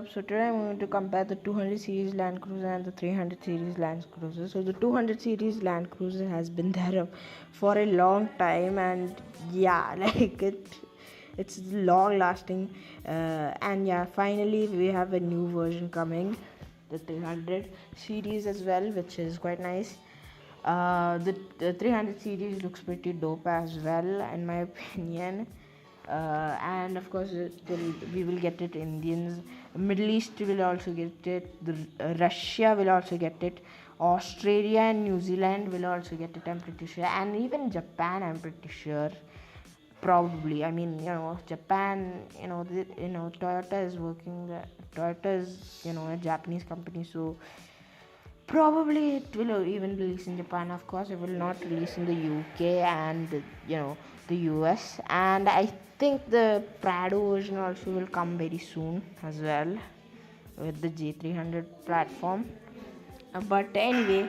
up. So today I'm going to compare the 200 series Land Cruiser and the 300 series Land Cruiser. So the 200 series Land Cruiser has been there for a long time, and yeah, like it's long lasting. And yeah, finally we have a new version coming, the 300 series as well, which is quite nice. The 300 series looks pretty dope as well, in my opinion. And of course, we will get it. Indians, Middle East will also get it. Russia will also get it. Australia and New Zealand will also get it, I'm pretty sure, and even Japan, I'm pretty sure. Probably, I mean, Japan, Toyota is working. Toyota is, a Japanese company, so probably it will even release in Japan. Of course, it will not release in the UK and the US. And I think the Prado version also will come very soon as well with the J300 platform. But anyway,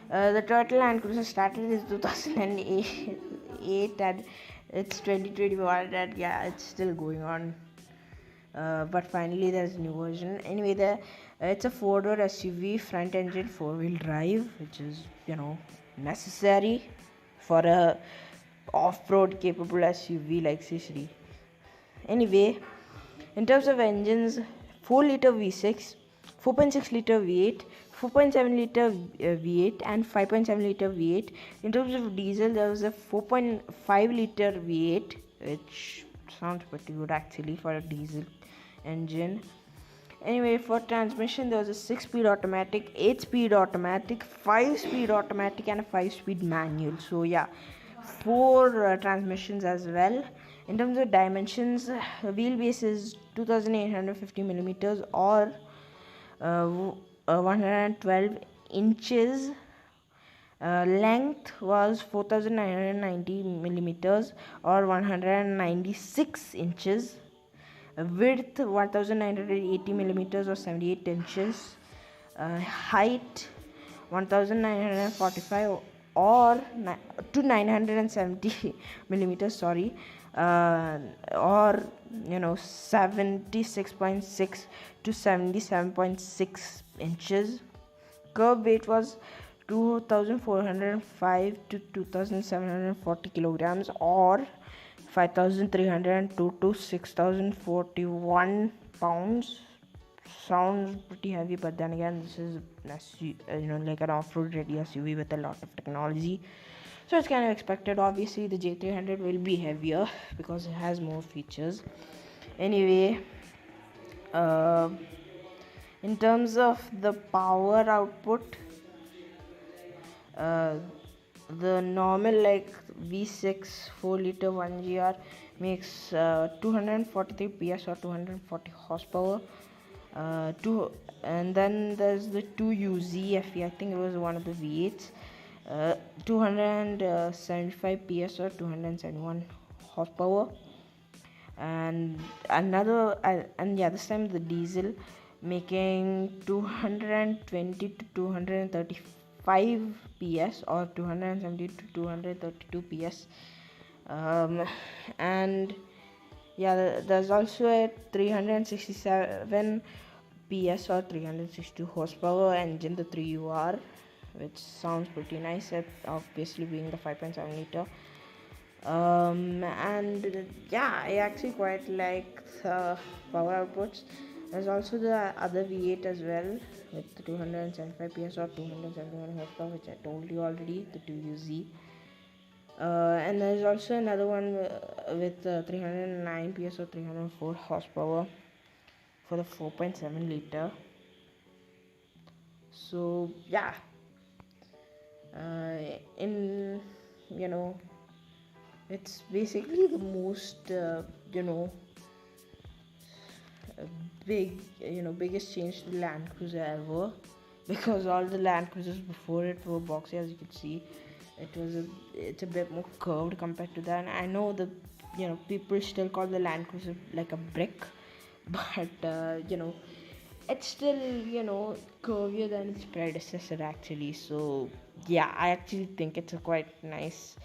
the Toyota Land Cruiser started in 2008 and it's 2021, and yeah, it's still going on. But finally there's a new version. Anyway, it's a four-door SUV, front engine, four-wheel drive, which is necessary for a off-road capable SUV like C3. Anyway, in terms of engines, 4-liter V6, 4.6 liter V8, 4.7 liter V8 and 5.7 liter V8. In terms of diesel, there was a 4.5 liter V8, which sounds pretty good actually for a diesel engine. Anyway, for transmission, there was a 6-speed automatic, 8-speed automatic, 5-speed automatic and a 5-speed manual. So yeah, 4 transmissions as well. In terms of dimensions, wheelbase is 2850 millimeters or 112 inches. Length was 4990 millimeters or 196 inches. Width 1980 millimeters or 78 inches. Height 1945 or to 970 millimeters, sorry, or 76.6 to 77.6 inches. Curb weight was 2405 to 2740 kilograms or 5302 to 6041 pounds. Sounds pretty heavy, but then again, this is like an off-road ready SUV with a lot of technology, so it's kind of expected. Obviously the J300 will be heavier because it has more features. Anyway, in terms of the power output, the normal like V6 4-liter 1GR makes 243 PS or 240 horsepower. And then there's the 2UZ FE, I think it was one of the V8s, 275 PS or 271 horsepower. And another, and yeah, this time the diesel making 220 to 235 PS or 270 to 232 PS. And yeah, there's also a 367 PS or 362 horsepower engine, the 3UR, which sounds pretty nice, obviously being the 5.7 liter. And yeah, I actually quite like the power outputs. There's also the other V8 as well with 275 PS or 271 horsepower, which I told you already, the 2UZ. And there's also another one with 309 PS or 304 horsepower for the 4.7 liter. So yeah, it's basically the most biggest change to the Land Cruiser ever, because all the Land Cruisers before it were boxy. As you can see, it's a bit more curved compared to that. And I know that people still call the Land Cruiser like a brick, but it's still curvier than its predecessor actually. So yeah, I actually think it's a quite nice.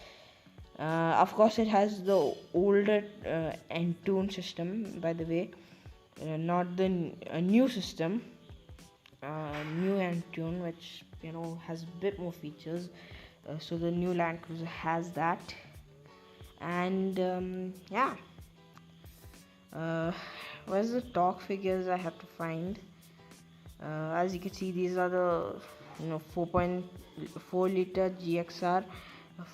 Of course, it has the older Entune system, by the way, not the new system, new and tune, which has a bit more features. So the new Land Cruiser has that. And where's the torque figures I have to find? As you can see, these are the 4.4 liter GXR,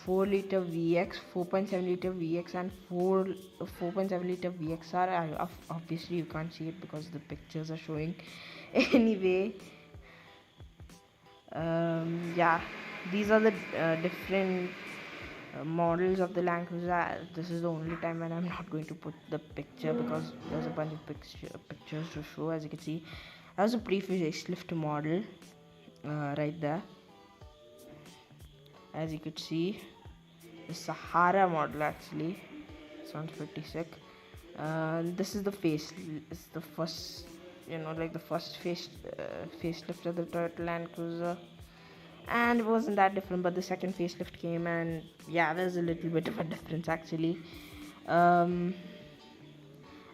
4 liter VX, 4.7 liter VX, and 4.7 liter VXR. Obviously you can't see it because the pictures are showing. Anyway, these are the different models of the Land Cruiser. This is the only time when I'm not going to put the picture because there's a bunch of pictures to show. As you can see, that was a pre-facelift model right there. As you could see, the Sahara model actually sounds pretty sick. This is the face. It's the first, the first facelift of the Toyota Land Cruiser. And it wasn't that different, but the second facelift came, and there's a little bit of a difference actually. And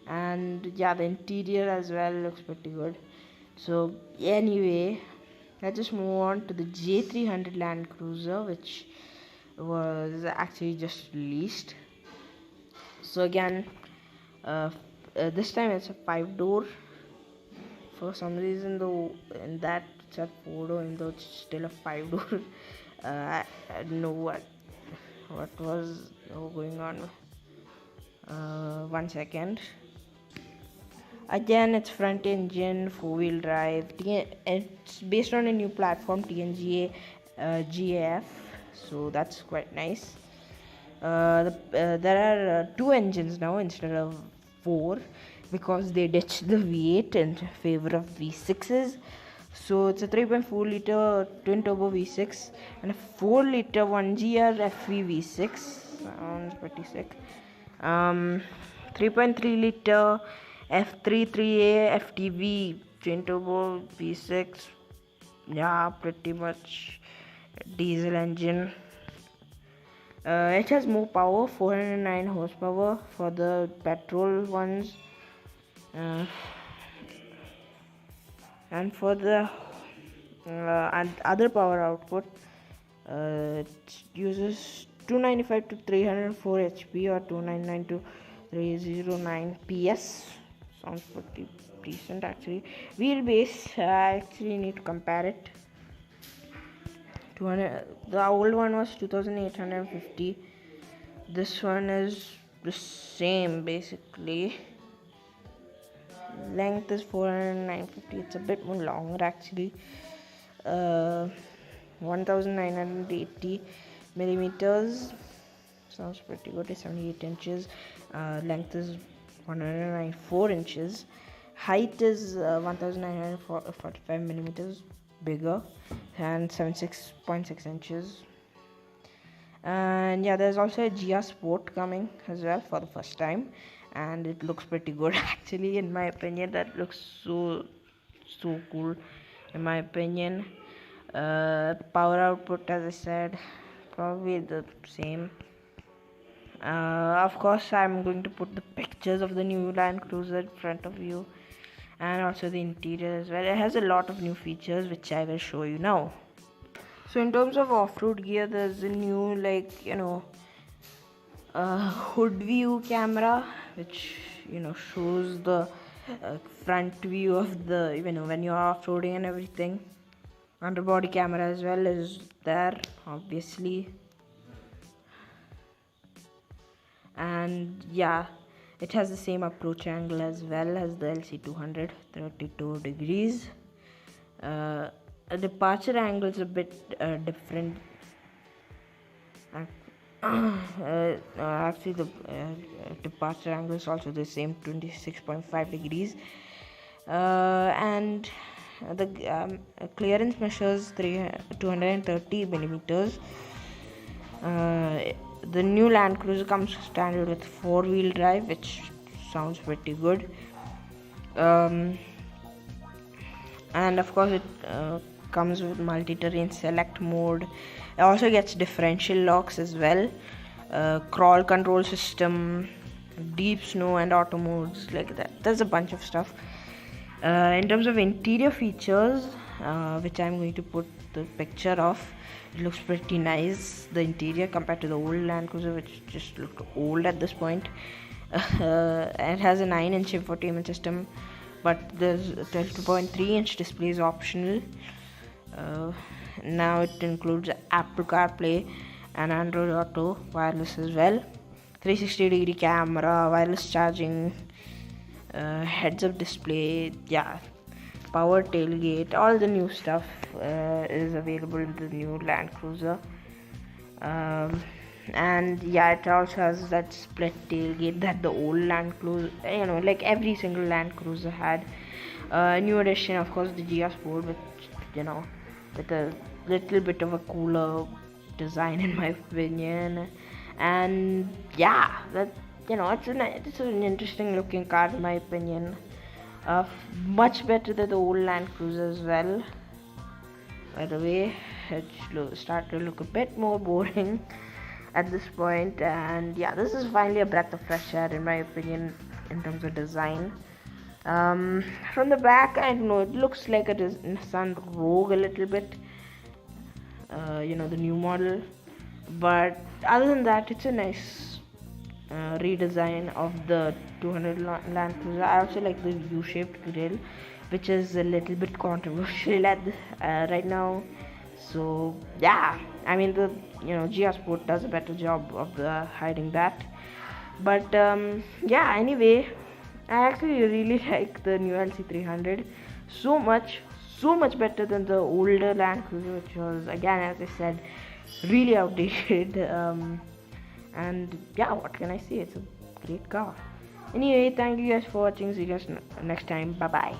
the interior as well looks pretty good. So anyway, let's just move on to the J300 Land Cruiser, which was actually just released. So again, this time it's a 5-door. For some reason though, in that it's a 4-door, even though it's still a 5-door. I don't know what was going on. 1 second. Again, it's front engine, 4-wheel drive. It's based on a new platform, TNGA GAF, so that's quite nice. There are 2 engines now instead of 4 because they ditched the V8 in favor of V6s. So it's a 3.4 liter twin turbo V6 and a 4 liter 1GR FV V6. Sounds pretty sick. 3.3 liter F33A FTV twin turbo V6. Yeah, pretty much diesel engine. It has more power, 409 horsepower for the petrol ones. And for the and other power output, it uses 295 to 304 HP or 299 to 309 PS. Sounds pretty decent actually. Wheelbase, I actually need to compare it. The old one was 2850. This one is the same basically. Length is 40950. It's a bit more longer actually. 1980 millimeters. Sounds pretty good. It's 78 inches. Length is 194 inches. Height is 1945 millimeters, bigger, and 76.6 inches. And there's also a GR Sport coming as well for the first time, and it looks pretty good actually. In my opinion, that looks so cool in my opinion. Power output, as I said, probably the same. Of course, I'm going to put the pictures of the new Land Cruiser in front of you, and also the interior as well. It has a lot of new features which I will show you now. So in terms of off-road gear, there's a new hood view camera which shows the front view of the when you're off-roading and everything. Underbody camera as well is there, obviously. And it has the same approach angle as well as the LC200, 32 degrees. A departure angle is a bit different. Actually, the departure angle is also the same, 26.5 degrees. And the clearance measures 230 millimeters. The new Land Cruiser comes standard with 4-wheel drive, which sounds pretty good. And of course, it comes with multi-terrain select mode. It also gets differential locks as well, crawl control system, deep snow and auto modes like that. There's a bunch of stuff. In terms of interior features, which I'm going to put the picture of, it looks pretty nice, the interior, compared to the old Land Cruiser, which just looked old at this point. It has a 9-inch infotainment system, but there's a 12.3-inch display is optional. Now it includes Apple CarPlay and Android Auto wireless as well, 360-degree camera, wireless charging, heads-up display, yeah, power tailgate, all the new stuff is available in the new Land Cruiser. And yeah, it also has that split tailgate that the old Land Cruiser, like every single Land Cruiser had. New addition, of course, the GR Sport, which with a little bit of a cooler design in my opinion. And yeah, that it's an interesting looking car in my opinion. Much better than the old Land Cruiser as well. By the way, it started to look a bit more boring at this point, and yeah, this is finally a breath of fresh air in my opinion in terms of design. From the back, I don't know, it looks like a Nissan Rogue a little bit, the new model, but other than that, it's a nice redesign of the 200 Land Cruiser. I also like the U-shaped grille, which is a little bit controversial right now. So yeah, I mean the GR Sport does a better job of hiding that. But yeah, anyway, I actually really like the new LC300 so much better than the older Land Cruiser, which was, again, as I said, really outdated. And yeah, what can I say? It's a great car. Anyway, thank you guys for watching. See you guys next time. Bye bye.